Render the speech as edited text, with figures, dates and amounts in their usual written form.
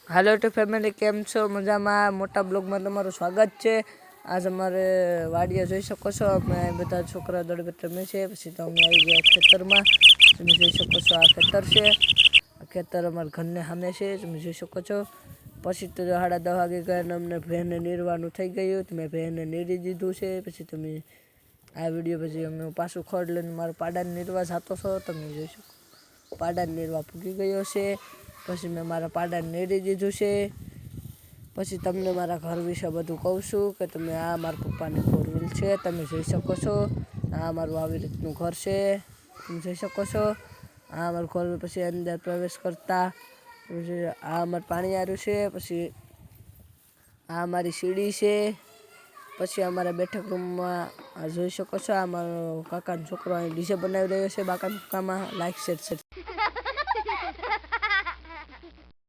Hello to family केम छो मजा में मोटा ब्लॉग में तमारू स्वागत है। आज अमारे वाड़िया જોઈ શકો છો અમે બધા છોકરા દોડ બેઠા મે છે પછી તો અમે આવી ગયા ખેતરમાં। તમે જોઈ શકો છો આ ખેતર છે, આ ખેતર અમારા ઘરને સામે છે તમે જોઈ શકો છો। પછી તો 10:30 વાગે ગયા ને અમને ભેંને નીરવાનું થઈ ગયું તો મેં ભેંને નીરી દીધું છે। પછી તમે આ વિડીયો પછી અમે પાછું ખડ લઈને મારા પાડાને નીરવા જતો છો તમે જોઈ શકો પાડાને નીરવા પૂગી ગયો છે। પછી મેં મારા પાડાને નીરી દીધું છે। પછી તમને મારા ઘર વિશે બધું કહું છું કે તમે આ મારા પપ્પાની 4 વ્હીલ છે તમે જોઈ શકો છો। આ મારું આવી રીતનું ઘર છે તમે જોઈ શકો છો। આ અમારું ઘર પછી અંદર પ્રવેશ કરતા આ અમારું પાણી આવ્યું છે। પછી આ અમારી સીડી છે। પછી અમારા બેઠક રૂમમાં જોઈ શકો છો આ મારો કાકાનો છોકરો અહીં ડીજે બનાવી રહ્યો છે બાકાના કામમાં લાઈક શેર